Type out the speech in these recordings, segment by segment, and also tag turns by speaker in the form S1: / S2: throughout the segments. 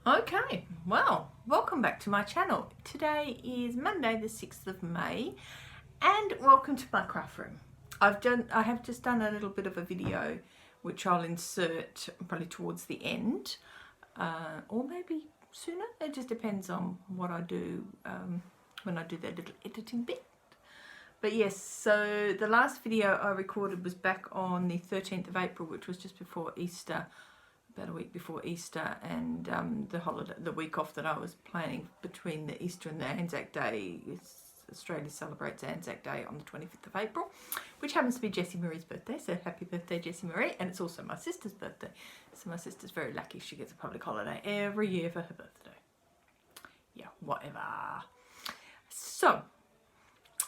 S1: Okay, well, welcome back to my channel. Today is Monday the 6th of May and welcome to my craft room. I have just done a little bit of a video which I'll insert probably towards the end or maybe sooner. It just depends on what I do when I do that little editing bit. But yes, so the last video I recorded was back on the 13th of April, which was just before Easter, about a week before Easter, and the week off that I was planning between the Easter and the Anzac Day. Australia celebrates Anzac Day on the 25th of April, which happens to be Jessie Marie's birthday, so happy birthday Jessie Marie, and it's also my sister's birthday. So my sister's very lucky, she gets a public holiday every year for her birthday. Yeah, whatever. So,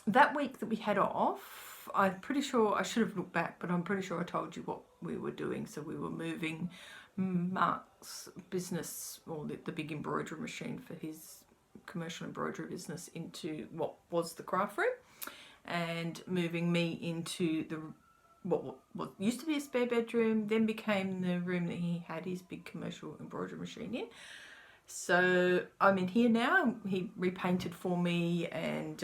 S1: that week that we had off, I'm pretty sure, I should have looked back, but I'm pretty sure I told you what we were doing. So we were moving Mark's business, or the big embroidery machine for his commercial embroidery business, into what was the craft room, and moving me into the what used to be a spare bedroom, then became the room that he had his big commercial embroidery machine in. So I'm in here now. He repainted for me, and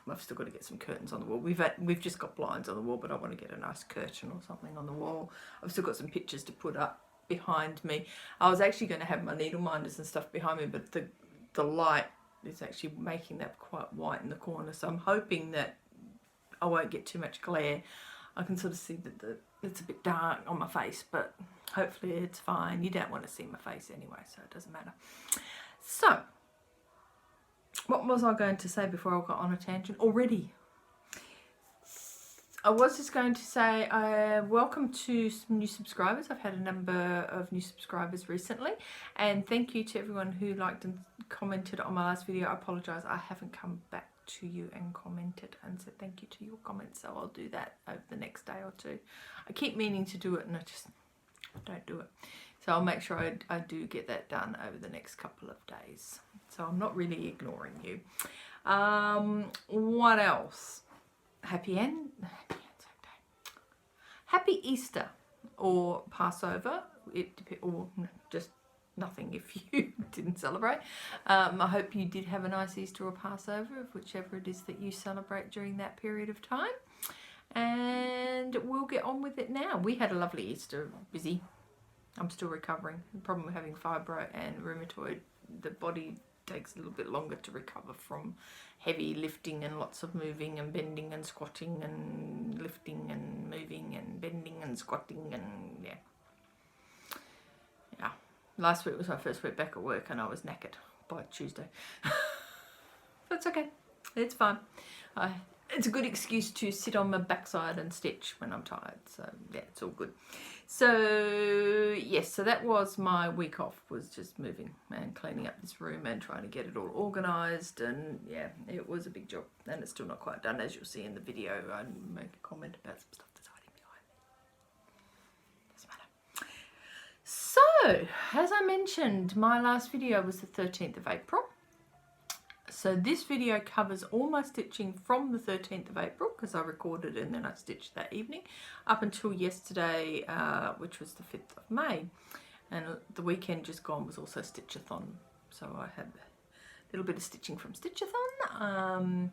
S1: I've still got to get some curtains on the wall. We've just got blinds on the wall, but I want to get a nice curtain or something on the wall. I've still got some pictures to put up behind me. I was actually going to have my needle minders and stuff behind me, but the light is actually making that quite white in the corner, so I'm hoping that I won't get too much glare. I can sort of see that it's a bit dark on my face, but hopefully it's fine. You don't want to see my face anyway, so it doesn't matter. So, what was I going to say before I got on a tangent already? I was just going to say welcome to some new subscribers. I've had a number of new subscribers recently, and thank you to everyone who liked and commented on my last video. I apologise, I haven't come back to you and commented and said thank you to your comments, so I'll do that over the next day or two. I keep meaning to do it and I just don't do it, so I'll make sure I do get that done over the next couple of days, so I'm not really ignoring you. What else? Happy Easter or Passover, or just nothing if you didn't celebrate. I hope you did have a nice Easter or Passover, of whichever it is that you celebrate during that period of time. And we'll get on with it now. We had a lovely Easter, busy. I'm still recovering. The problem with having fibro and rheumatoid, the body takes a little bit longer to recover from heavy lifting and lots of moving and bending and squatting and lifting and moving and bending and squatting, and yeah. Last week was my first week back at work and I was knackered by Tuesday. That's okay, it's fine. It's a good excuse to sit on my backside and stitch when I'm tired, so yeah, it's all good. So yes, so that was my week off, was just moving and cleaning up this room and trying to get it all organised, and yeah, it was a big job, and it's still not quite done, as you'll see in the video. I make a comment about some stuff that's hiding behind me. Doesn't matter. So, as I mentioned, my last video was the 13th of April. So this video covers all my stitching from the 13th of April, because I recorded and then I stitched that evening, up until yesterday, which was the 5th of May. And the weekend just gone was also Stitchathon. So I had a little bit of stitching from Stitchathon. I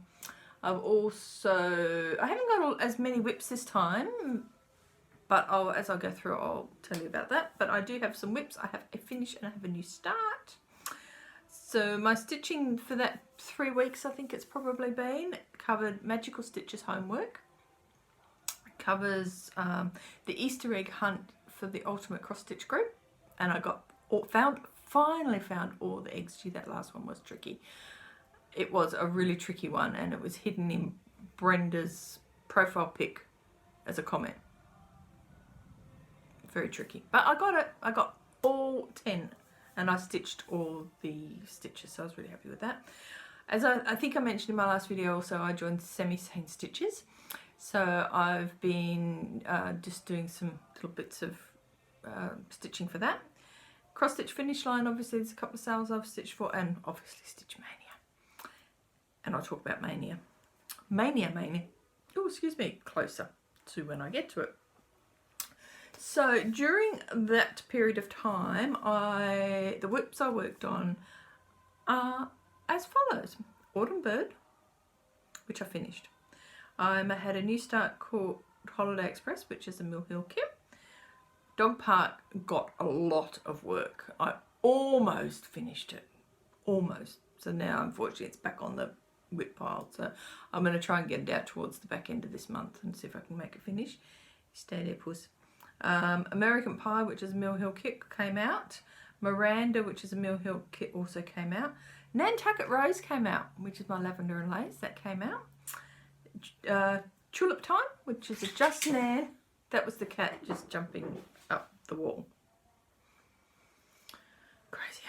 S1: haven't got as many whips this time, but as I go through, I'll tell you about that. But I do have some whips. I have a finish and I have a new start. So my stitching for that 3 weeks, I think it's probably been, covered Magical Stitches homework, covers the Easter egg hunt for the Ultimate Cross Stitch group, and I finally found all the eggs. Gee, that last one was tricky. It was a really tricky one, and it was hidden in Brenda's profile pic as a comment. Very tricky, but I got it. I got all 10. And I stitched all the stitches, so I was really happy with that. As I think I mentioned in my last video also, I joined Semi-Sane Stitches. So I've been just doing some little bits of stitching for that. Cross Stitch Finish Line, obviously there's a couple of sales I've stitched for, and obviously Stitch Maynia. And I'll talk about Mania. Mania. Oh, excuse me, closer to when I get to it. So during that period of time, the whips I worked on are as follows. Autumn Bird, which I finished. I had a new start called Holiday Express, which is a Mill Hill kit. Dog Park got a lot of work. I almost finished it. Almost. So now, unfortunately, it's back on the whip pile. So I'm going to try and get it out towards the back end of this month and see if I can make it finish. Stay there, puss. American Pie, which is a Mill Hill kit, came out. Miranda, which is a Mill Hill kit, also came out. Nantucket Rose came out, which is my lavender and lace. That came out. Tulip Time, which is a Just Nan. That was the cat just jumping up the wall. Crazy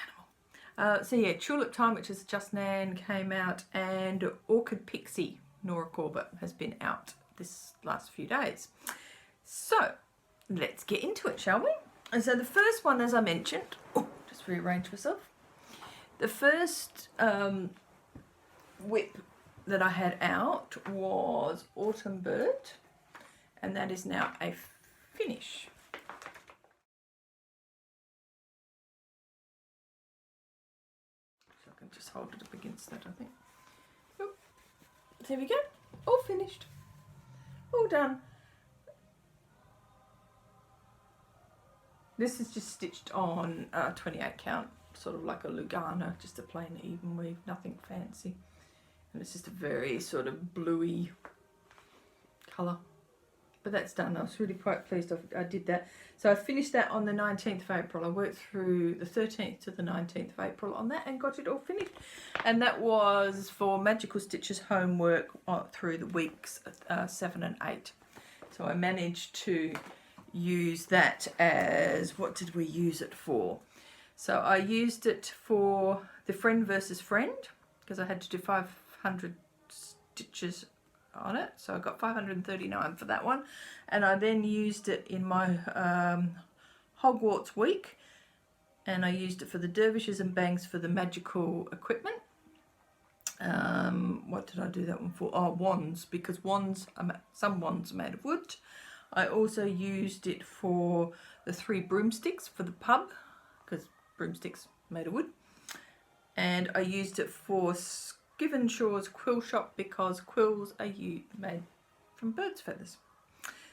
S1: animal. So yeah, Tulip Time, which is Just Nan, came out, and Orchid Pixie, Nora Corbett, has been out this last few days. So let's get into it, shall we? And so the first one, as I mentioned, just rearrange myself. The first whip that I had out was Autumn Bird, and that is now a finish. So I can just hold it up against that, I think. Oh, there we go, all finished, all done. This is just stitched on 28 count, sort of like a Lugana, just a plain even weave, nothing fancy. And it's just a very sort of bluey colour. But that's done. I was really quite pleased I did that. So I finished that on the 19th of April. I worked through the 13th to the 19th of April on that and got it all finished. And that was for Magical Stitches homework through the weeks 7 and 8. So I managed to use that as, what did we use it for? So I used it for the friend versus friend, because I had to do 500 stitches on it, so I got 539 for that one. And I then used it in my Hogwarts week, and I used it for the dervishes and bangs for the magical equipment. What did I do that one for? Oh, wands, because wands, some wands are made of wood. I also used it for the 3 broomsticks for the pub, because broomsticks made of wood. And I used it for Givenshaw's quill shop, because quills are made from bird's feathers.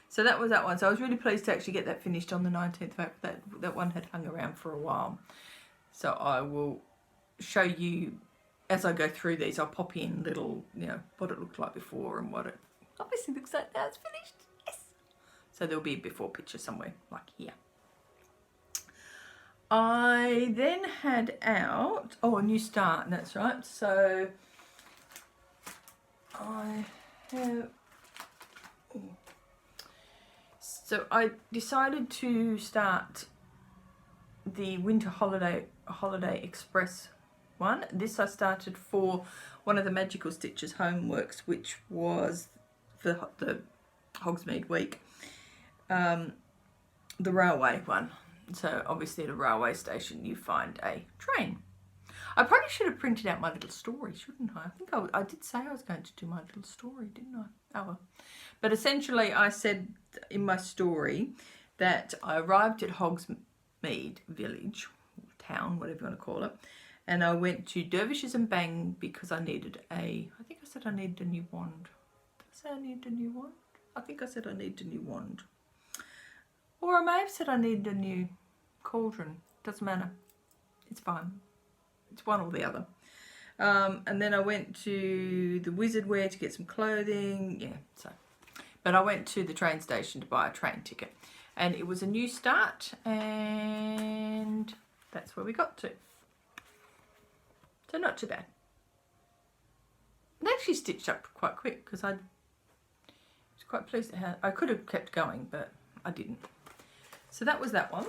S1: So that was that one. So I was really pleased to actually get that finished on the 19th of April. That one had hung around for a while. So I will show you as I go through these. I'll pop in little, you know, what it looked like before and what it obviously looks like now it's finished. Yes. So there'll be a before picture somewhere, like here. I then had out, a new start, that's right. So I have, so I decided to start the Winter Holiday Express one. This I started for one of the Magical Stitches homeworks, which was for the Hogsmeade week, the railway one. So obviously at a railway station you find a train. I probably should have printed out my little story, shouldn't I? I think I did say I was going to do my little story, didn't I? Oh well. But essentially I said in my story that I arrived at Hogsmeade village, town, whatever you want to call it, and I went to Dervishes and Bang because I needed I think I said I needed a new wand. Did I say I needed a new wand? I think I said I needed a new wand. Or I may have said I needed a new cauldron. Doesn't matter. It's fine. It's one or the other. And then I went to the Wizard Wear to get some clothing. Yeah, so. But I went to the train station to buy a train ticket. And it was a new start. And that's where we got to. So not too bad. It actually stitched up quite quick because I was quite pleased at how I could have kept going, but I didn't. So that was that one.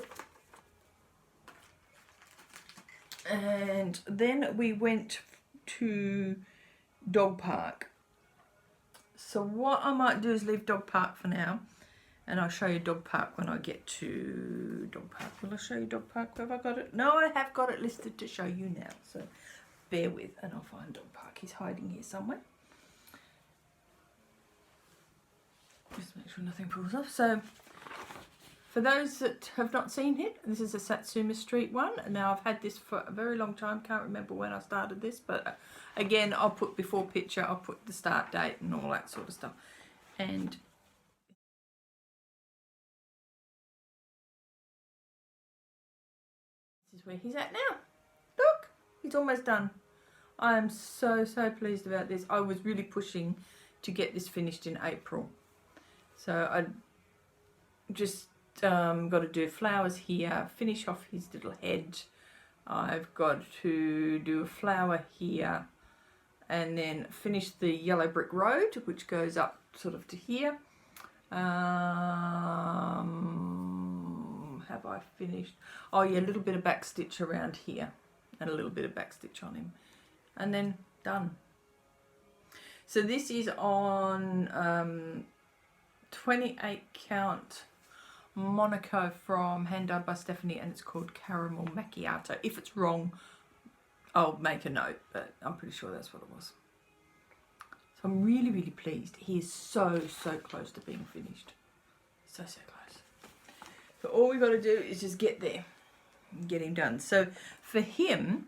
S1: And then we went to Dog Park. So what I might do is leave Dog Park for now, and I'll show you Dog Park when I get to Dog Park. Will I show you Dog Park? Have I got it? No, I have got it listed to show you now. So bear with, and I'll find Dog Park. He's hiding here somewhere. Just make sure nothing pulls off. So for those that have not seen it, this is a Satsuma Street one. Now I've had this for a very long time, can't remember when I started this, but again, I'll put before picture, I'll put the start date and all that sort of stuff. And this is where he's at now. Look, he's almost done. I am so pleased about this. I was really pushing to get this finished in April. So I just got to do flowers here, finish off his little head. I've got to do a flower here and then finish the yellow brick road, which goes up sort of to here. Have I finished? Oh yeah, a little bit of back stitch around here and a little bit of back stitch on him, and then done. So this is on 28 count Monaco from Hand Dyed by Stephanie, and it's called Caramel Macchiato. If it's wrong, I'll make a note, but I'm pretty sure that's what it was. So I'm really pleased. He is so close to being finished. So close. So all we've got to do is just get there and get him done. So for him,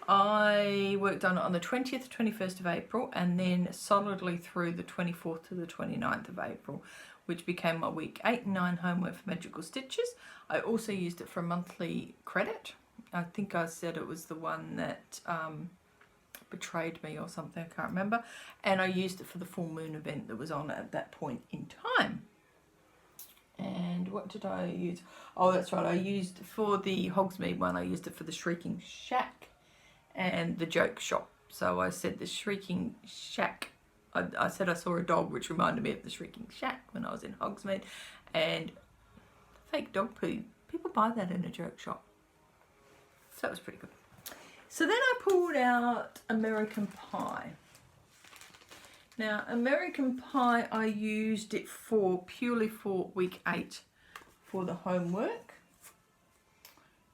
S1: I worked on it on the 20th, 21st of April, and then solidly through the 24th to the 29th of April, which became my week 8 and 9 homework for Magical Stitches. I also used it for a monthly credit. I think I said it was the one that betrayed me or something, I can't remember. And I used it for the full moon event that was on at that point in time. And what did I use? Oh, that's right. I used for the Hogsmeade one, I used it for the Shrieking Shack and the Joke Shop. So I said the Shrieking Shack. I said I saw a dog which reminded me of the Shrieking Shack when I was in Hogsmeade. And fake dog poo. People buy that in a joke shop. So that was pretty good. So then I pulled out American Pie. Now, American Pie, I used it for purely for week 8 for the homework.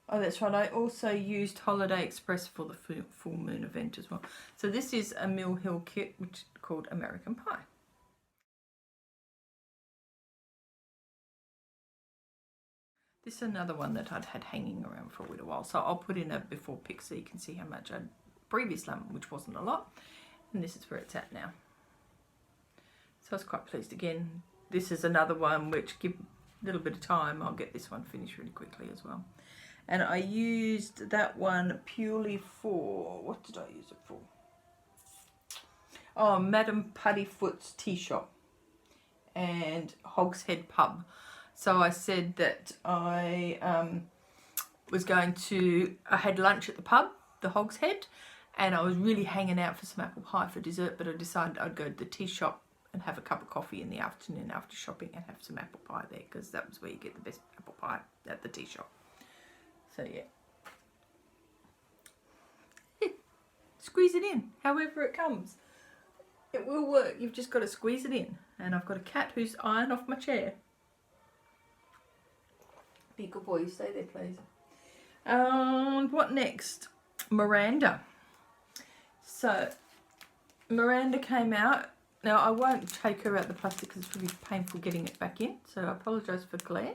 S1: Oh, that's right. I also used Holiday Express for the full moon event as well. So this is a Mill Hill kit, which is called American Pie. This is another one that I'd had hanging around for a little while. So I'll put in a before pic so you can see how much I'd previously done, which wasn't a lot. And this is where it's at now. So I was quite pleased again. This is another one which, give a little bit of time, I'll get this one finished really quickly as well. And I used that one purely for, what did I use it for? Oh, Madam Puddyfoot's Tea Shop and Hogshead Pub. So I said that I was going to, I had lunch at the pub, the Hogshead, and I was really hanging out for some apple pie for dessert, but I decided I'd go to the tea shop and have a cup of coffee in the afternoon after shopping and have some apple pie there, because that was where you get the best apple pie, at the tea shop. So yeah. Squeeze it in, however it comes. It will work, you've just got to squeeze it in. And I've got a cat who's eyeing off my chair. Be a good boy, you stay there please. What next? Miranda. So Miranda came out. Now I won't take her out the plastic because it's really painful getting it back in, so I apologise for glare.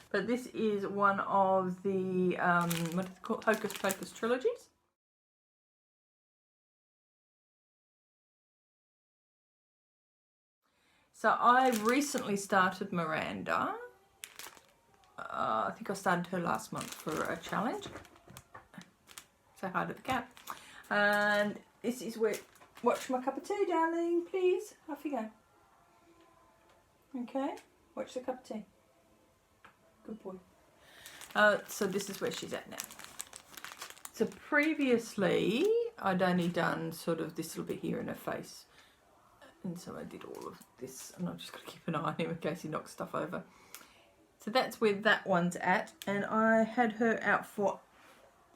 S1: But this is one of the what is it called? Hocus Pocus trilogies. So I recently started Miranda. I think I started her last month for a challenge. Say hi to the cat. And this is where, watch my cup of tea, darling, please. Off you go. Okay, watch the cup of tea. Good boy. So this is where she's at now. So previously, I'd only done sort of this little bit here in her face. And so I did all of this, and I've just got to keep an eye on him in case he knocks stuff over. So that's where that one's at, and I had her out for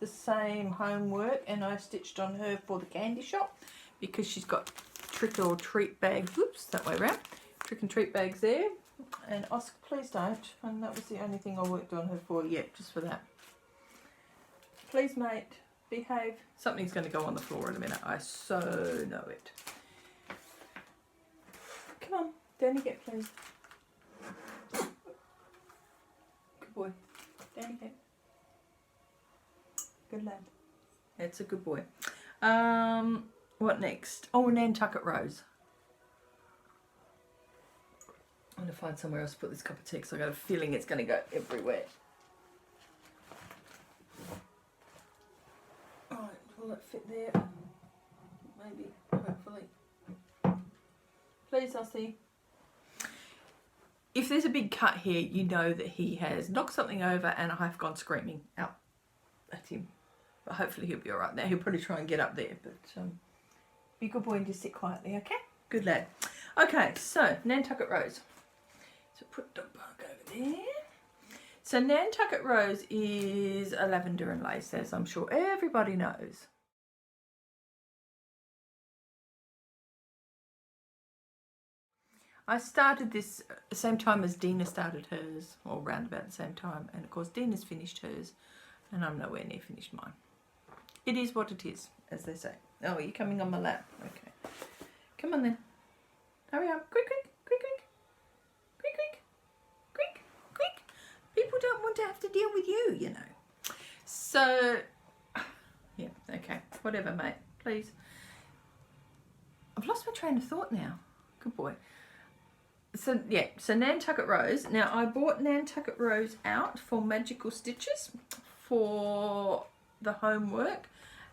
S1: the same homework, and I stitched on her for the candy shop because she's got trick or treat bags, whoops, that way around, trick and treat bags there. And Oscar, please don't, and that was the only thing I worked on her for yet, just for that. Please mate, behave. Something's going to go on the floor in a minute, I so know it. Come on, down you get please. Good boy. Down here. Good lad. That's a good boy. What next? Oh, Nantucket Rose. I'm going to find somewhere else to put this cup of tea because I've got a feeling it's going to go everywhere. Alright, will it fit there? Maybe, hopefully. Please, Ossie. If there's a big cut here, you know that he has knocked something over and I've gone screaming out at him. But hopefully he'll be alright now. He'll probably try and get up there. But be a good boy and just sit quietly, okay? Good lad. Okay, so Nantucket Rose. So put the bug over there. So Nantucket Rose is a lavender and lace, as I'm sure everybody knows. I started this at the same time as Dina started hers, or around about the same time. And of course Dina's finished hers and I'm nowhere near finished mine. It is what it is, as they say. Oh, you're coming on my lap. Okay. Come on then. Hurry up. Quick, quick, quick, quick. Quick, quick, quick, quick. People don't want to have to deal with you, you know. So, yeah, okay. Whatever, mate. Please. I've lost my train of thought now. Good boy. So, yeah, so Nantucket Rose. Now, I bought Nantucket Rose out for Magical Stitches for the homework.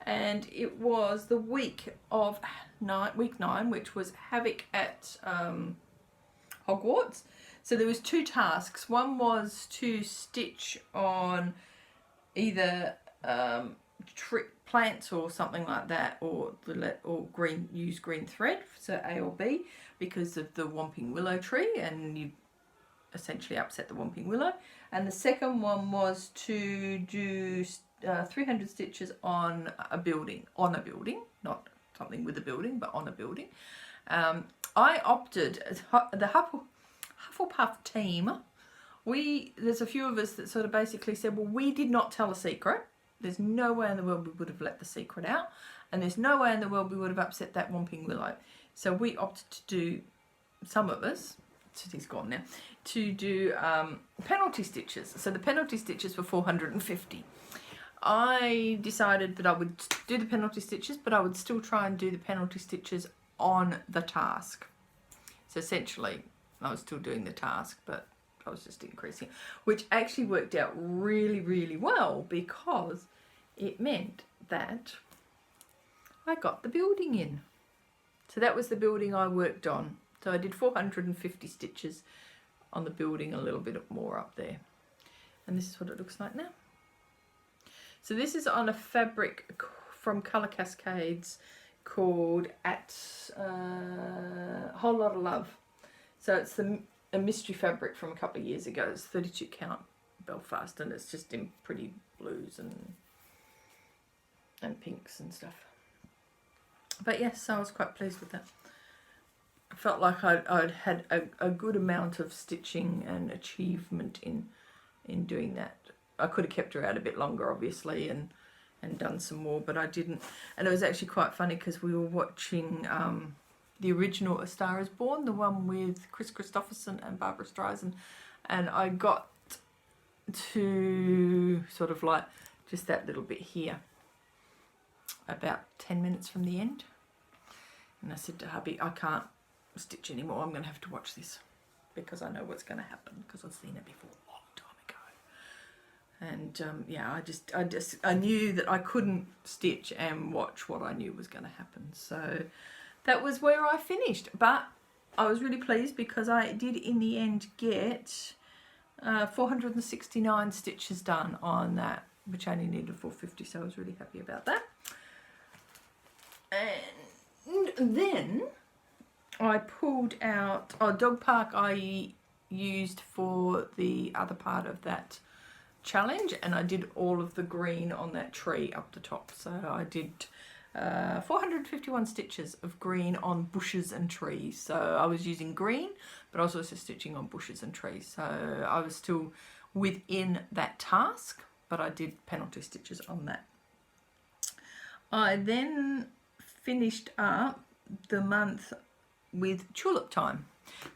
S1: And it was the week of week 9, which was Havoc at Hogwarts. So there was 2 tasks. One was to stitch on either plants or something like that, or use green thread, so A or B, because of the Whomping Willow tree, and you essentially upset the Whomping Willow. And the second one was to do 300 stitches on a building, not something with a building, but on a building. I opted, the Hufflepuff team, there's a few of us that sort of basically said, well, we did not tell a secret. There's no way in the world we would have let the secret out, and there's no way in the world we would have upset that Whomping Willow. So we opted to do, some of us, he's gone now, to do penalty stitches. So the penalty stitches were 450. I decided that I would do the penalty stitches, but I would still try and do the penalty stitches on the task. So essentially, I was still doing the task, but I was just increasing, which actually worked out really, really well, because it meant that I got the building in. So that was the building I worked on. So I did 450 stitches on the building, a little bit more up there. And this is what it looks like now. So this is on a fabric from Colour Cascades called Whole Lot of Love. So it's a mystery fabric from a couple of years ago. It's 32 count Belfast, and it's just in pretty blues and pinks and stuff. But yes, so I was quite pleased with that. I felt like I'd had a good amount of stitching and achievement in doing that. I could have kept her out a bit longer, obviously, and done some more, but I didn't. And it was actually quite funny because we were watching the original A Star Is Born, the one with Chris Christopherson and Barbara Streisand, and I got to sort of like just that little bit here, about 10 minutes from the end, and I said to hubby, I can't stitch anymore, I'm going to have to watch this because I know what's going to happen, because I've seen it before a long time ago. And yeah, I knew that I couldn't stitch and watch what I knew was going to happen. So that was where I finished, but I was really pleased because I did in the end get 469 stitches done on that, which I only needed 450, so I was really happy about that. And then I pulled out, Dog Park I used for the other part of that challenge, and I did all of the green on that tree up the top. So I did 451 stitches of green on bushes and trees. So I was using green, but I was also stitching on bushes and trees. So I was still within that task, but I did penalty stitches on that. I then finished up the month with Tulip Time.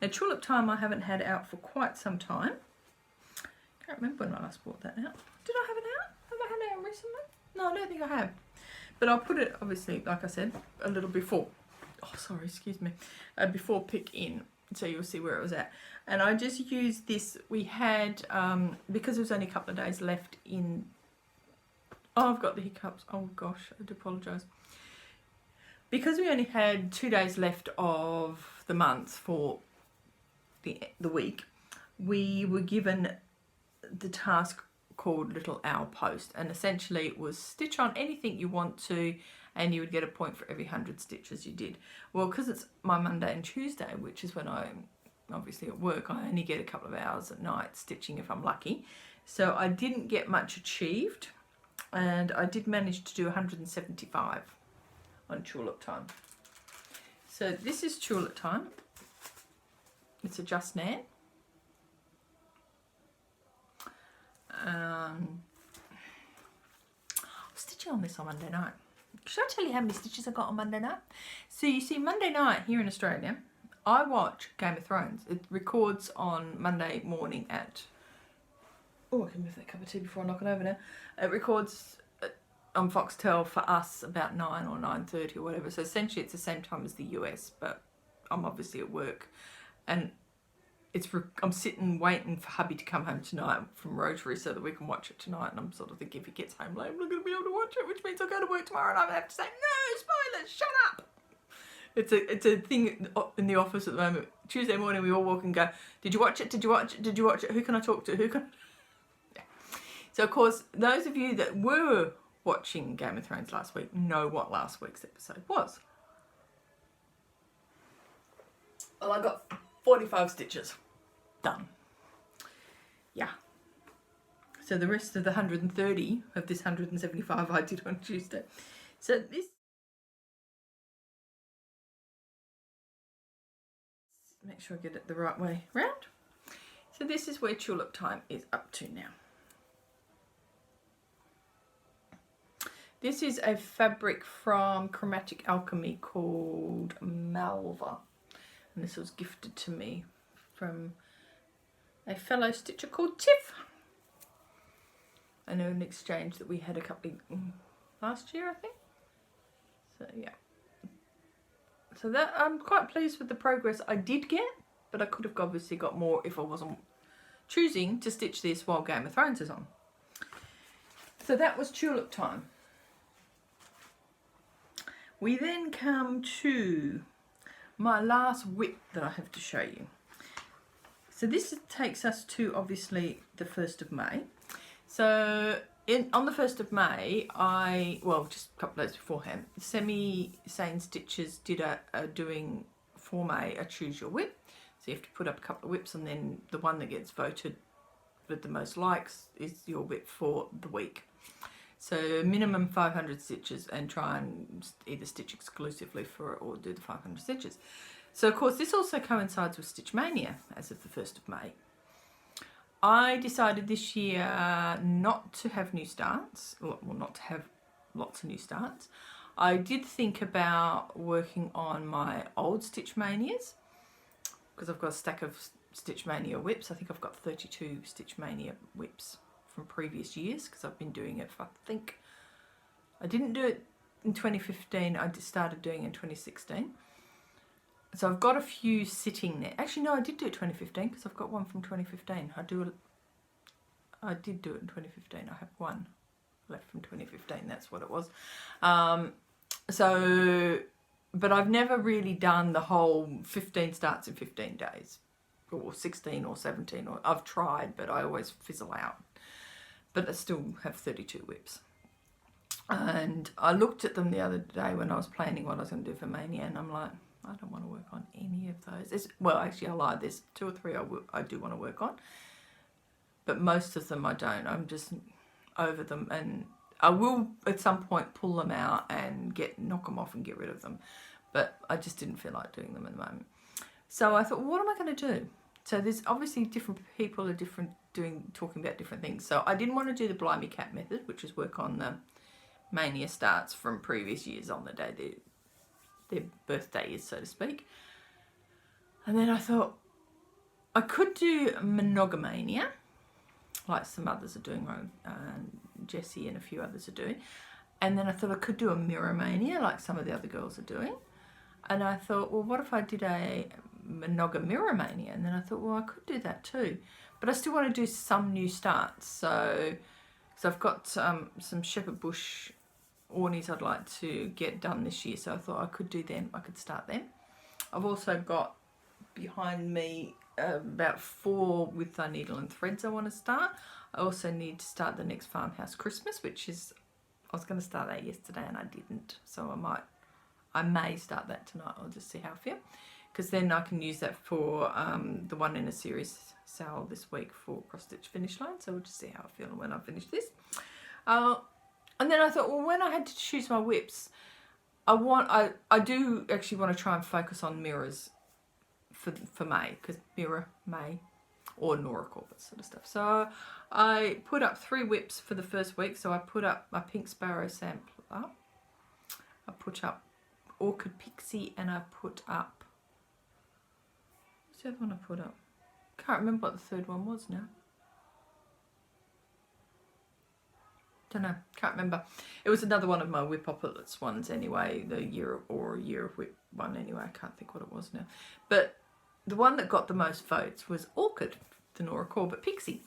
S1: Now Tulip Time I haven't had out for quite some time. can't remember when I last brought that out. Did I have it out? Have I had it out recently? No, I don't think I have. But I'll put it, obviously, like I said, a little before. Oh, sorry, excuse me. Before pick in, so you'll see where it was at. And I just used this. We had, because there was only a couple of days left in... Oh, I've got the hiccups. Oh, gosh, I do apologise. Because we only had 2 days left of the month for the week, we were given the task called Little Owl Post, and essentially it was stitch on anything you want to, and you would get a point for every 100 stitches you did. Well, because it's my Monday and Tuesday, which is when I'm obviously at work, I only get a couple of hours at night stitching if I'm lucky, so I didn't get much achieved, and I did manage to do 175 on Tulip Time. So this is Tulip Time. It's a Just Nan. I was stitching on this on Monday night. Should I tell you how many stitches I got on Monday night? So you see, Monday night here in Australia, I watch Game of Thrones. It records on Monday morning at... Oh, I can move that cup of tea before I knock it over now. It records on Foxtel for us about 9 or 9:30 or whatever. So essentially it's the same time as the US, but I'm obviously at work. And I'm sitting waiting for hubby to come home tonight from Rotary so that we can watch it tonight, and I'm sort of thinking if he gets home late I'm not going to be able to watch it, which means I'll go to work tomorrow and I have to say, no, spoilers, shut up. It's a thing in the office at the moment. Tuesday morning we all walk and go, did you watch it, did you watch it, did you watch it, who can I talk to, who can... Yeah. So of course, those of you that were watching Game of Thrones last week know what last week's episode was. Well, I got 45 stitches done. Yeah. So the rest of the 130 of this 175 I did on Tuesday. So this... Make sure I get it the right way round. So this is where Tulip Time is up to now. This is a fabric from Chromatic Alchemy called Malva. And this was gifted to me from a fellow stitcher called Tiff. I know an exchange that we had a couple of, last year, I think. So yeah. So that I'm quite pleased with the progress I did get, but I could have obviously got more if I wasn't choosing to stitch this while Game of Thrones is on. So that was Tulip Time. We then come to my last whip that I have to show you. So this takes us to obviously the 1st of May. So on the 1st of May, well, just a couple of days beforehand, Semi-Sane Stitches did doing for May a choose your whip. So you have to put up a couple of whips, and then the one that gets voted with the most likes is your whip for the week. So minimum 500 stitches, and try and either stitch exclusively for it or do the 500 stitches. So of course this also coincides with Stitch Maynia as of the 1st of May. I decided this year not to have new starts, well, not to have lots of new starts. I did think about working on my old Stitch Maynias, because I've got a stack of Stitch Maynia whips. I think I've got 32 Stitch Maynia whips from previous years, because I've been doing it for, I think, I didn't do it in 2015, I just started doing it in 2016. So I've got a few sitting there. Actually, no, I did do it 2015 because I've got one from 2015. I did do it in 2015. I have one left from 2015. That's what it was. But I've never really done the whole 15 starts in 15 days, or 16 or 17. Or I've tried, but I always fizzle out. But I still have 32 whips. And I looked at them the other day when I was planning what I was going to do for Mania, and I'm like, I don't want to work on any of those. Well, actually, I lied. There's 2 or 3 I do want to work on, but most of them I don't. I'm just over them, and I will at some point pull them out and knock them off and get rid of them. But I just didn't feel like doing them at the moment. So I thought, well, what am I going to do? So there's obviously different people are talking about different things. So I didn't want to do the Blimey Cat method, which is work on the Mania starts from previous years on the day their birthday is, so to speak. And then I thought I could do Monogamania, like some others are doing, Jessie and a few others are doing. And then I thought I could do a Mirror Mania like some of the other girls are doing. And I thought, well, what if I did a Monaco Mirror Mania? And then I thought, well, I could do that too. But I still want to do some new starts. So I've got some Shepherd Bush ornies I'd like to get done this year. So I thought I could do them. I could start them. I've also got behind me about 4 with needle and threads I want to start. I also need to start the next Farmhouse Christmas, which is, I was going to start that yesterday and I didn't, so I may start that tonight. I'll just see how I feel, because then I can use that for the one in a series sale this week for cross stitch finish line. So we'll just see how I feel when I finish this. And then I thought, well, when I had to choose my whips, I do actually want to try and focus on mirrors for May, because Mirror May or Nora Corbett sort of stuff. So I put up 3 whips for the first week. So I put up my Pink Sparrow sampler, I put up Orchid Pixie, and I put up, what's the other one I put up? Can't remember what the third one was now. Don't know, can't remember. It was another one of my Whip Opulets ones anyway, the year of Whip one anyway. I can't think what it was now. But the one that got the most votes was Orchid, the Nora Corbett Pixie,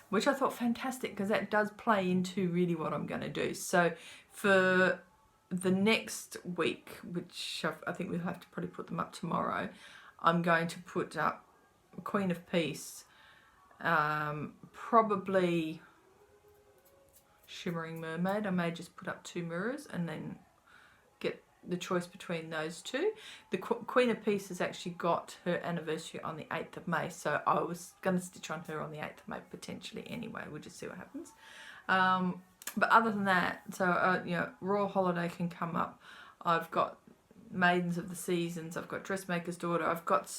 S1: which I thought fantastic, because that does play into really what I'm going to do. So for the next week, which I think we'll have to probably put them up tomorrow, I'm going to put up Queen of Peace, probably Shimmering Mermaid. I may just put up 2 mirrors and then get the choice between those 2. The Queen of Peace has actually got her anniversary on the 8th of May, so I was going to stitch on her on the 8th of May potentially anyway. We'll just see what happens. But other than that, so you know, Royal Holiday can come up. I've got Maidens of the Seasons, I've got Dressmaker's Daughter, I've got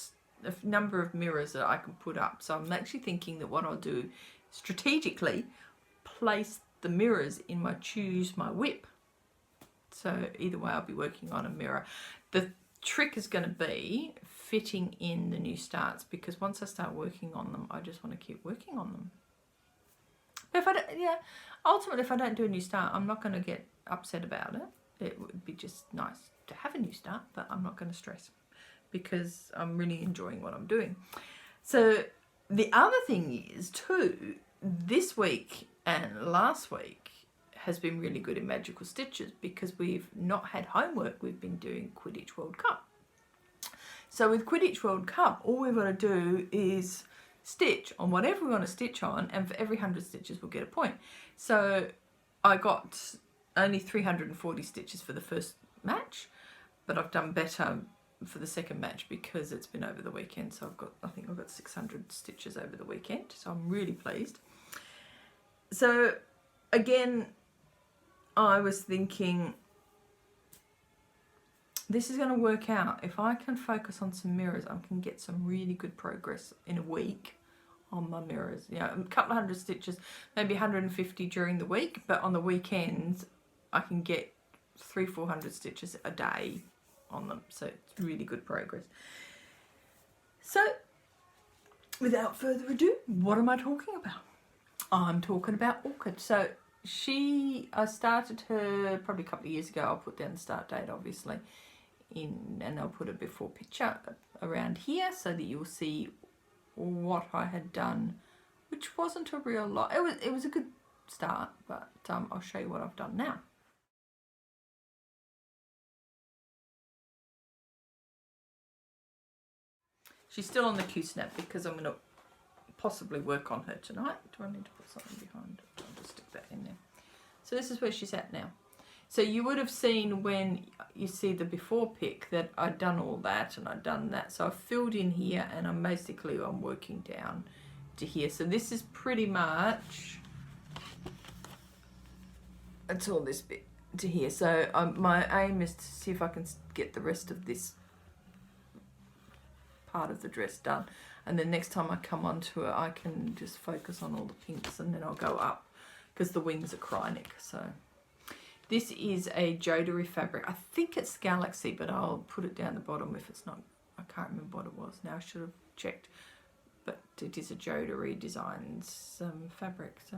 S1: a number of mirrors that I can put up. So I'm actually thinking that what I'll do, strategically place the mirrors in my Choose My Whip. So either way I'll be working on a mirror. The trick is going to be fitting in the new starts, because once I start working on them, I just want to keep working on them. But if I don't, yeah, ultimately if I don't do a new start, I'm not going to get upset about it. It would be just nice to have a new start, but I'm not going to stress, because I'm really enjoying what I'm doing. So the other thing is too, this week and last week has been really good in Magical Stitches, because we've not had homework. We've been doing Quidditch World Cup. So with Quidditch World Cup, all we've got to do is stitch on whatever we want to stitch on, and for every 100 stitches we'll get a point. So I got only 340 stitches for the first match, but I've done better for the second match because it's been over the weekend. So I think I've got 600 stitches over the weekend, so I'm really pleased. So again, I was thinking, this is going to work out. If I can focus on some mirrors, I can get some really good progress in a week on my mirrors. You know, a couple of 100 stitches, maybe 150 during the week, but on the weekends I can get 300-400 stitches a day on them. So it's really good progress. So without further ado, what am I talking about? I'm talking about Orchid. So I started her probably a couple of years ago. I'll put down the start date obviously and I'll put a before picture around here so that you'll see what I had done, which wasn't a real lot. It was a good start, but I'll show you what I've done now. She's still on the Q-snap because I'm going to possibly work on her tonight. Do I need to put something behind? I'll just stick that in there. So this is where she's at now. So you would have seen when you see the before pic that I'd done all that and I'd done that. So I filled in here and I'm working down to here. So this is pretty much, it's all this bit to here. So my aim is to see if I can get the rest of this part of the dress done, and then next time I come onto it I can just focus on all the pinks, and then I'll go up because the wings are Chromatic. So this is a Jodery fabric. I think it's Galaxy, but I'll put it down the bottom if it's not. I can't remember what it was now. I should have checked. but it is a Jodery Designs fabric, so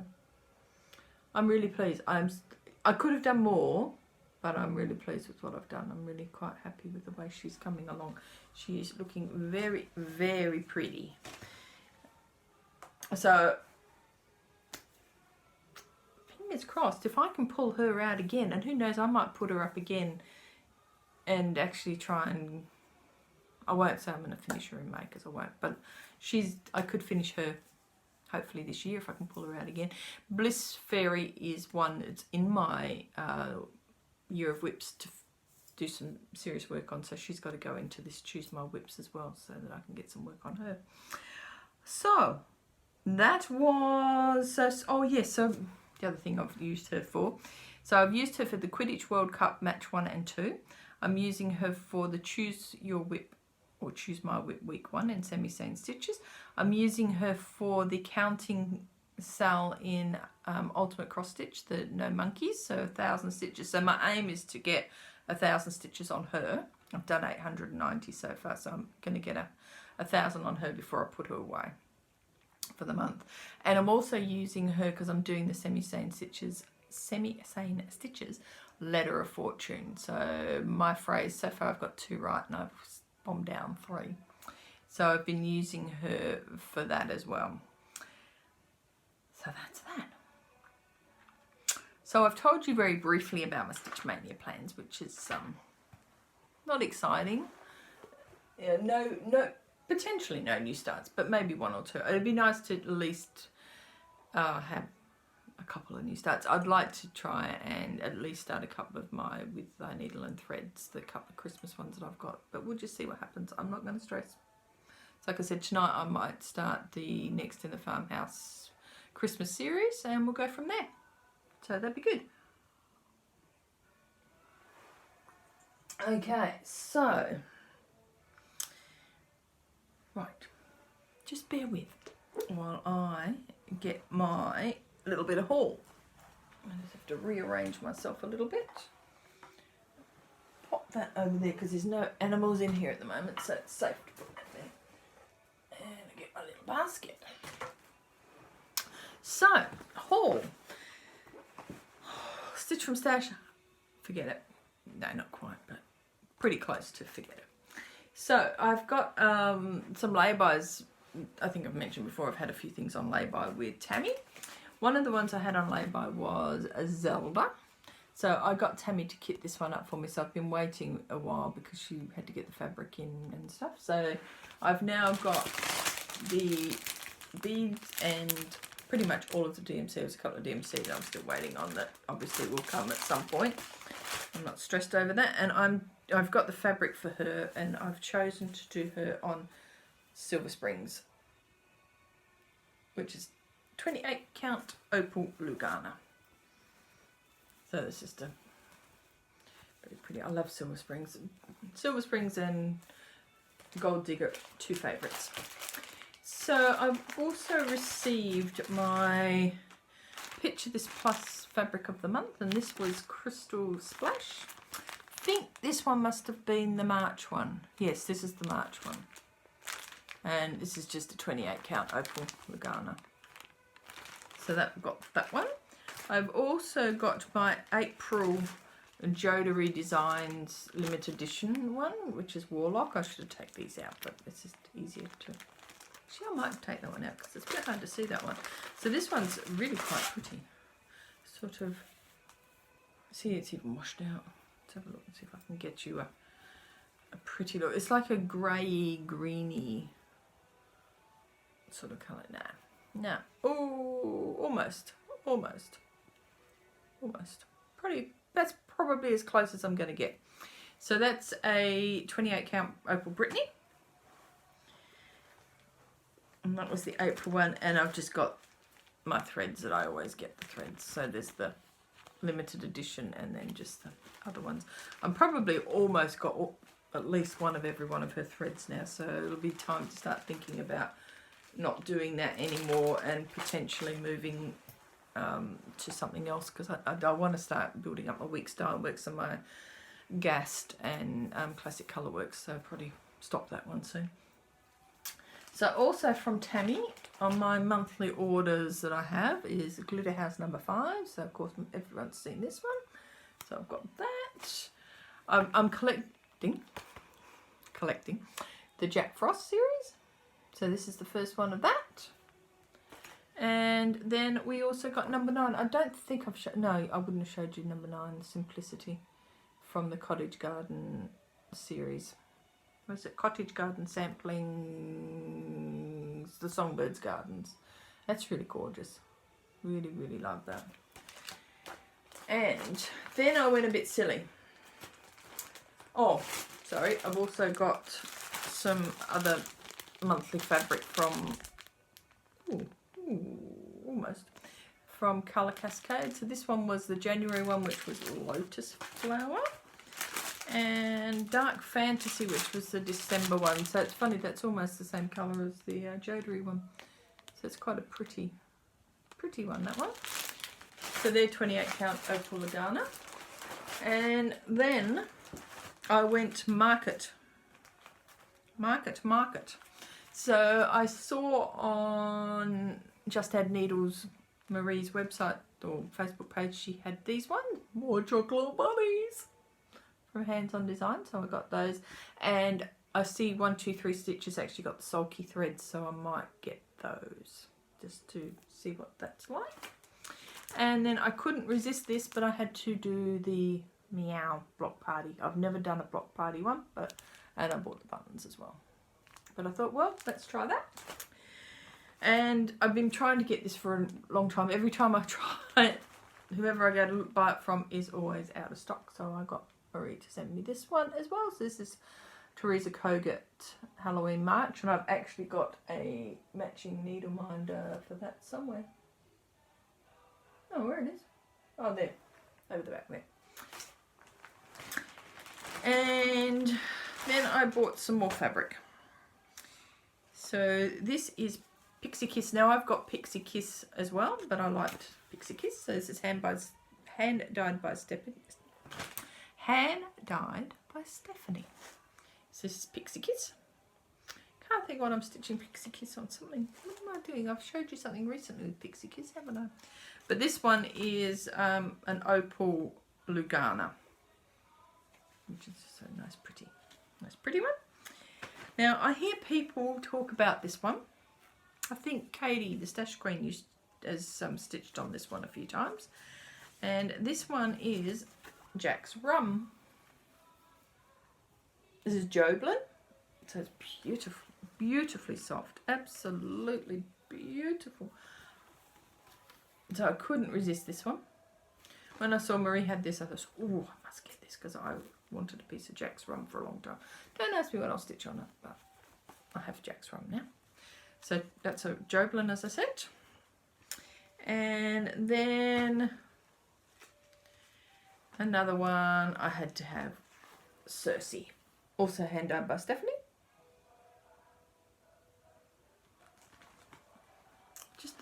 S1: I'm really pleased. I could have done more, but I'm really pleased with what I've done. I'm really quite happy with the way she's coming along. She is looking very, very pretty. So fingers crossed, if I can pull her out again, and who knows, I might put her up again and actually try and, I won't say I'm going to finish her in May because I won't, but I could finish her hopefully this year if I can pull her out again. Bliss Fairy is one that's in my year of whips to do some serious work on, so she's got to go into this Choose My Whips as well so that I can get some work on her. So that was, oh yes, so the other thing I've used her for, so I've used her for the Quidditch World Cup match 1 and 2. I'm using her for the Choose Your Whip or Choose My Whip week 1 in semi-sewn stitches. I'm using her for the counting cell in Ultimate Cross Stitch, the No Monkeys, so 1,000 stitches. So my aim is to get 1,000 stitches on her. I've done 890 so far, so I'm going to get 1,000 on her before I put her away for the month. And I'm also using her because I'm doing the semi-sewn stitches, Letter of Fortune. So my phrase, so far I've got 2 right and I've bombed down 3. So I've been using her for that as well. So that's that. So I've told you very briefly about my Stitch Maynia plans, which is not exciting. Yeah, no, potentially no new starts, but maybe 1 or 2. It'd be nice to at least have a couple of new starts. I'd like to try and at least start a couple of my with needle and threads, the couple of Christmas ones that I've got, but we'll just see what happens. I'm not going to stress. So like I said, tonight I might start the Next in the Farmhouse Christmas series and we'll go from there. So that'd be good. Okay, so right, just bear with while I get my little bit of haul. I just have to rearrange myself a little bit. Pop that over there because there's no animals in here at the moment, so it's safe to put that there. And I get my little basket. So, haul. Stitch from Stash. Forget it. No, not quite, but pretty close to forget it. So, I've got some lay-bys. I think I've mentioned before, I've had a few things on lay-by with Tammy. One of the ones I had on lay-by was a Zelda. So I got Tammy to kit this one up for me. So I've been waiting a while because she had to get the fabric in and stuff. So I've now got the beads and pretty much all of the DMC. There's a couple of DMC that I'm still waiting on that obviously will come at some point. I'm not stressed over that. And I've got the fabric for her and I've chosen to do her on Silver Springs, which is 28 count Opal Lugana. So it's just a very pretty. I love Silver Springs. Silver Springs and Gold Digger, 2 favourites. So I've also received my Picture This Plus Fabric of the Month, and this was Crystal Splash. I think this one must have been the March one. Yes, this is the March one. And this is just a 28 count Opal Lugana. So that got that one. I've also got my April Jodery Designs limited edition one, which is Warlock. I should have taken these out, but it's just easier to... Actually, I might take that one out because it's a bit hard to see that one. So this one's really quite pretty. Sort of... See, it's even washed out. Let's have a look and see if I can get you a pretty look. It's like a grey, greeny sort of colour. Nah. Oh, almost. Pretty, that's probably as close as I'm going to get. So that's a 28 count Opal Brittney. And that was the April one. And I've just got my threads that I always get the threads. So there's the limited edition and then just the other ones. I'm probably almost got at least one of every one of her threads now. So it'll be time to start thinking about not doing that anymore and potentially moving to something else, because I want to start building up my week style works and my Gast and classic colour works, so I'll probably stop that one soon. So also from Tammy, on my monthly orders that I have is Glitter House number 5. So of course everyone's seen this one. So I've got that. I'm collecting the Jack Frost series. So this is the first one of that. And then we also got number 9. I don't think I've shown, no, I wouldn't have showed you number 9, Simplicity, from the Cottage Garden series. Was it Cottage Garden Samplings, the Songbirds Gardens. That's really gorgeous. Really, really love that. And then I went a bit silly. Oh, sorry, I've also got some other monthly fabric from, almost, from Colour Cascade. So this one was the January one, which was Lotus Flower. And Dark Fantasy, which was the December one. So it's funny, that's almost the same colour as the Jodery one. So it's quite a pretty one, that one. So they're 28 count Opal Lugana. And then I went market. So I saw on Just Add Needles, Marie's website or Facebook page, she had these ones, more chocolate bunnies from Hands On Design. So I got those, and I see 123 Stitches actually got the sulky threads, so I might get those just to see what that's like. And then I couldn't resist this, but I had to do the Meow block party. I've never done a block party one, and I bought the buttons as well. But I thought, well, let's try that. And I've been trying to get this for a long time. Every time I try it, whoever I go to buy it from is always out of stock. So I got Marie to send me this one as well. So this is Teresa Kogut Halloween March, and I've actually got a matching needle minder for that somewhere. Oh, where it is? Oh, there, over the back there. And then I bought some more fabric. So this is Pixie Kiss. Now I've got Pixie Kiss as well, but I liked Pixie Kiss. So this is hand dyed by Stephanie. So this is Pixie Kiss. Can't think what I'm stitching Pixie Kiss on. Something. What am I doing? I've showed you something recently with Pixie Kiss, haven't I? But this one is an Opal Lugana, which is so nice, pretty one. Now I hear people talk about this one. I think Katie, the Stash Queen, has stitched on this one a few times. And this one is Jack's Rum. This is Joblin. So it's beautiful, beautifully soft, absolutely beautiful. So I couldn't resist this one. When I saw Marie had this, I thought, oh, I must get this, because I wanted a piece of Jack's Rum for a long time. Don't ask me what I'll stitch on it, but I have Jack's Rum now. So that's a Joblin, as I said. And then another one I had to have, Circe, also hand dyed by Stephanie. Just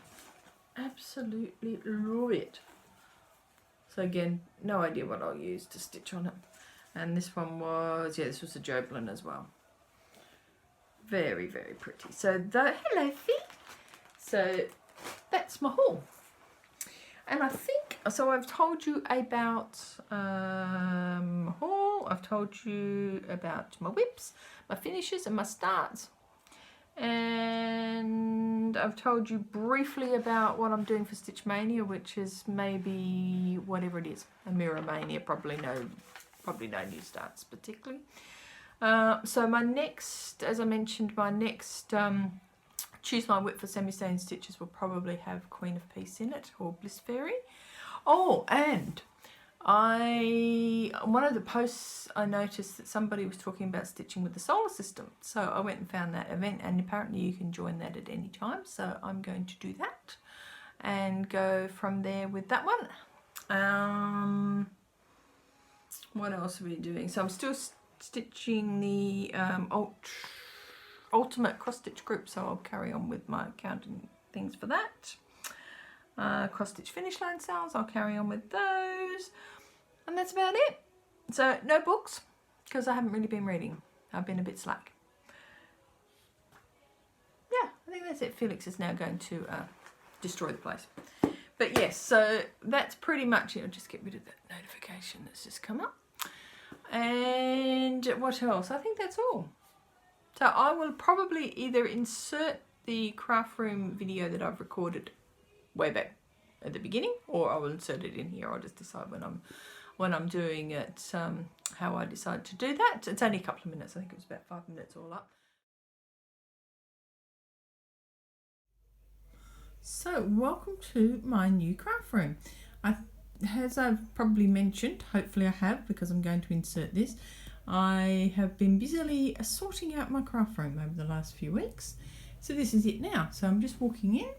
S1: absolutely love it. So again, no idea what I'll use to stitch on it. And this one was, yeah, this was a Joblin as well. Very, very pretty. So, hello, Fee. So, that's my haul. And I think, so I've told you about haul. I've told you about my whips, my finishes and my starts. And I've told you briefly about what I'm doing for Stitch Maynia, which is maybe whatever it is, a Mirror Mania, probably no new starts particularly. So my next, as I mentioned, my next Choose My Whip for Semi-Stained Stitches will probably have Queen of Peace in it, or Bliss Fairy. Oh, and one of the posts I noticed that somebody was talking about stitching with the solar system. So I went and found that event, and apparently you can join that at any time. So I'm going to do that and go from there with that one. What else are we doing? So I'm still stitching the ultimate cross stitch group, so I'll carry on with my counting things for that. Cross stitch finish line sales, I'll carry on with those, and that's about it. So no books, because I haven't really been reading. I've been a bit slack. I think that's it. Felix is now going to destroy the place. But yes, so that's pretty much it. I'll just get rid of that notification that's just come up. And what else? I think that's all. So I will probably either insert the craft room video that I've recorded way back at the beginning, or I will insert it in here. I'll just decide when I'm doing it, how I decide to do that. It's only a couple of minutes. I think it was about 5 minutes all up. So welcome to my new craft room. As I've probably mentioned, hopefully I have, because I'm going to insert this, I have been busily sorting out my craft room over the last few weeks. So this is it now. So I'm just walking in.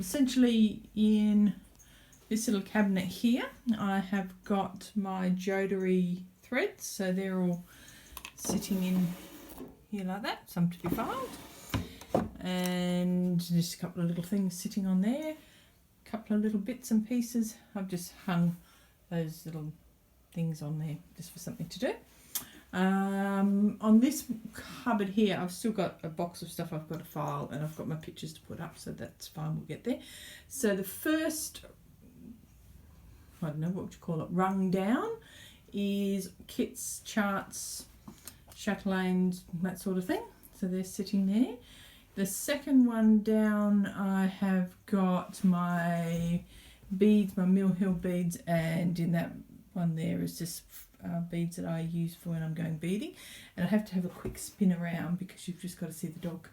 S1: Essentially in this little cabinet here, I have got my jodery threads. So they're all sitting in here like that, some to be filed. And just a couple of little things sitting on there, a couple of little bits and pieces. I've just hung those little things on there just for something to do. On this cupboard here, I've still got a box of stuff I've got to file, and I've got my pictures to put up, so that's fine, we'll get there. So the first, I don't know what would you call it, rung down is kits, charts, chatelaines, that sort of thing. So they're sitting there. The second one down, I have got my beads, my Mill Hill beads, and in that one there is just beads that I use for when I'm going beading. And I have to have a quick spin around because you've just got to see the dog.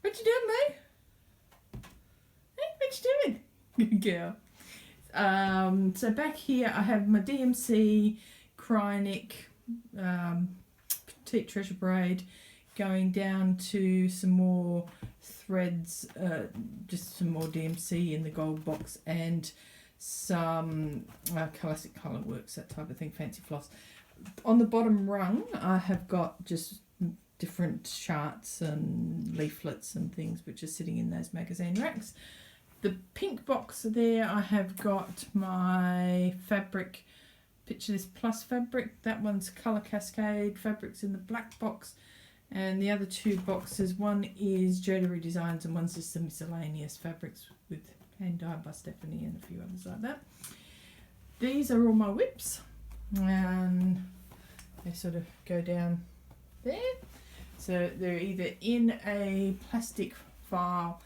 S1: What you doing, mate? Hey, what you doing? Good girl. So back here I have my DMC, Chromatic, Petite Treasure Braid, going down to some more threads, just some more DMC in the gold box, and some classic colour works, that type of thing, fancy floss. On the bottom rung I have got just different charts and leaflets and things which are sitting in those magazine racks. The pink box there, I have got my fabric, picture this plus fabric, that one's colour Cascade fabrics in the black box. And the other two boxes, one is Jodery Designs and one's just the miscellaneous fabrics with hand dyed by Stephanie and a few others like that. These are all my whips, and they sort of go down there. So they're either in a plastic file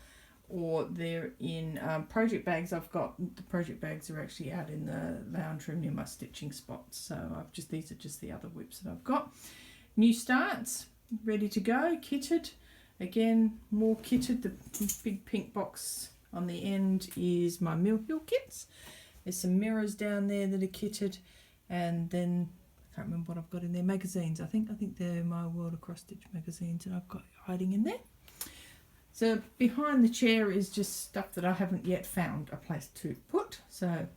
S1: or they're in project bags. I've got, the project bags are actually out in the lounge room near my stitching spots. So these are just the other whips that I've got. New starts, ready to go, kitted. Again, more kitted. The big pink box on the end is my Mill Hill kits. There's some mirrors down there that are kitted, and then I can't remember what I've got in there. Magazines, I think they're my World of Cross Stitch magazines that I've got hiding in there. So behind the chair is just stuff that I haven't yet found a place to put, so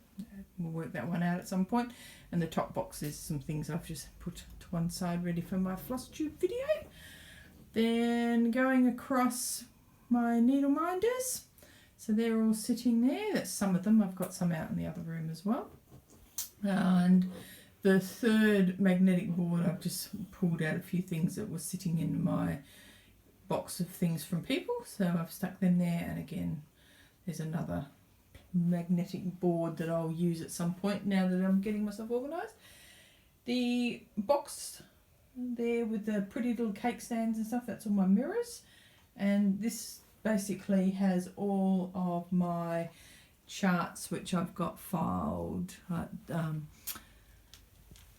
S1: we'll work that one out at some point. And the top box is some things I've just put to one side ready for my FlossTube video. Then going across, my needle minders, so they're all sitting there. That's some of them. I've got some out in the other room as well. And the third magnetic board, I've just pulled out a few things that were sitting in my box of things from people, so I've stuck them there. And again, there's another magnetic board that I'll use at some point now that I'm getting myself organised. The box there with the pretty little cake stands and stuff, that's all my mirrors. And this basically has all of my charts which I've got filed.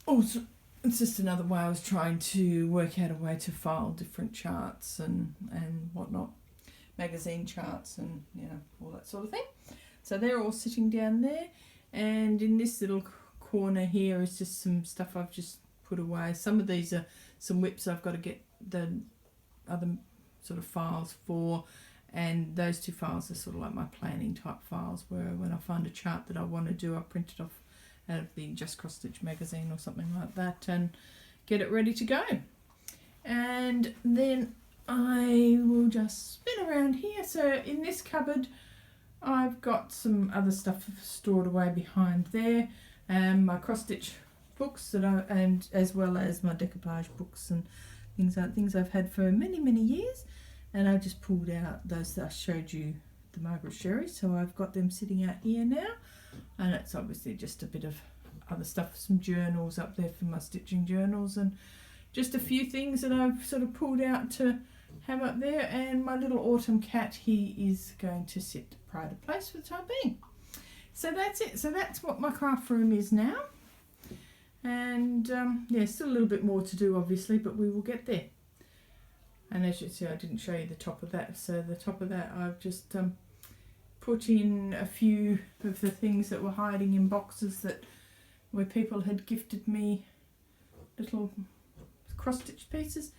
S1: Also, it's just another way I was trying to work out a way to file different charts and whatnot, magazine charts and all that sort of thing. So they're all sitting down there, and in this little corner here is just some stuff I've just put away. Some of these are some whips I've got to get the other sort of files for, and those two files are sort of like my planning type files, where when I find a chart that I want to do, I print it off out of the Just Cross Stitch magazine or something like that and get it ready to go. And then I will just spin around here. So in this cupboard I've got some other stuff stored away behind there, and my cross stitch books that and as well as my decoupage books and things I've had for many years, and I just pulled out those that I showed you, the Margaret Sherry, so I've got them sitting out here now, and it's obviously just a bit of other stuff, some journals up there for my stitching journals, and just a few things that I've sort of pulled out to have up there. And my little autumn cat, he is going to sit pride of place for the time being. So that's it. So that's what my craft room is now. And yeah, still a little bit more to do obviously, but we will get there. And as you see, I didn't show you the top of that. So the top of that, I've just put in a few of the things that were hiding in boxes that where people had gifted me little cross stitch pieces,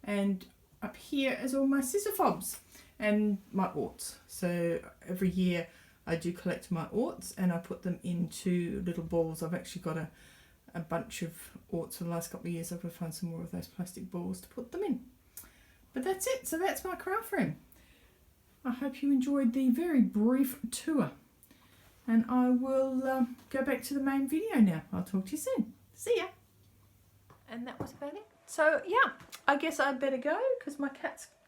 S1: and up here is all my scissor fobs and my orts. So every year I do collect my orts and I put them into little balls. I've actually got a bunch of orts for the last couple of years. I've got to find some more of those plastic balls to put them in. But that's it. So that's my craft room. I hope you enjoyed the very brief tour, and I will go back to the main video now. I'll talk to you soon. See ya. And that was about it. So yeah, I guess I'd better go because my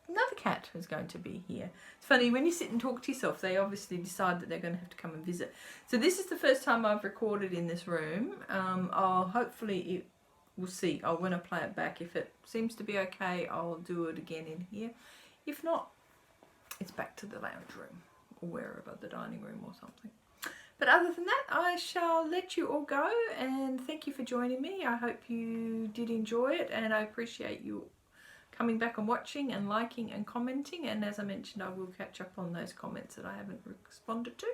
S1: another cat is going to be here. It's funny, when you sit and talk to yourself, they obviously decide that they're going to have to come and visit. So this is the first time I've recorded in this room. Hopefully we'll see. I want to play it back. If it seems to be okay, I'll do it again in here. If not, it's back to the lounge room or wherever, the dining room or something. But other than that, I shall let you all go, and thank you for joining me. I hope you did enjoy it, and I appreciate you coming back and watching and liking and commenting. And as I mentioned, I will catch up on those comments that I haven't responded to.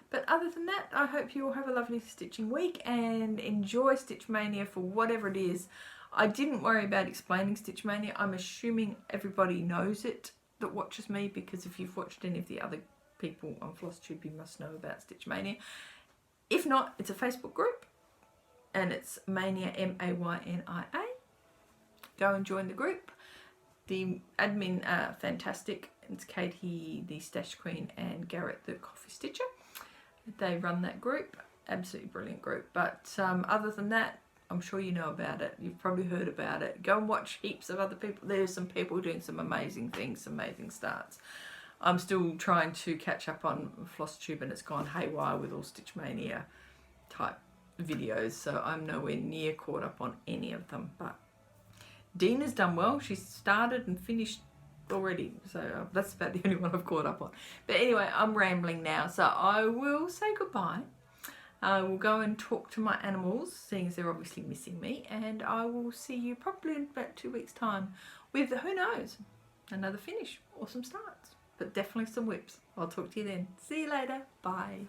S1: But other than that, I hope you all have a lovely stitching week and enjoy Stitch Mania for whatever it is. I didn't worry about explaining Stitch Mania. I'm assuming everybody knows it that watches me, because if you've watched any of the other people on FlossTube, you must know about Stitch Mania. If not, it's a Facebook group and it's Mania, M-A-Y-N-I-A. Go and join the group. The admin are fantastic. It's Katie, the Stash Queen, and Garrett, the Coffee Stitcher. They run that group. Absolutely brilliant group. But other than that, I'm sure you know about it. You've probably heard about it. Go and watch heaps of other people. There's some people doing some amazing things, some amazing starts. I'm still trying to catch up on FlossTube, and it's gone haywire with all Stitch Mania type videos, so I'm nowhere near caught up on any of them. But Dina's done well. She's started and finished already, so that's about the only one I've caught up on. But anyway, I'm rambling now, so I will say goodbye. I will go and talk to my animals, seeing as they're obviously missing me, and I will see you probably in about 2 weeks' time with, who knows, another finish or some starts. But definitely some whips. I'll talk to you then. See you later. Bye.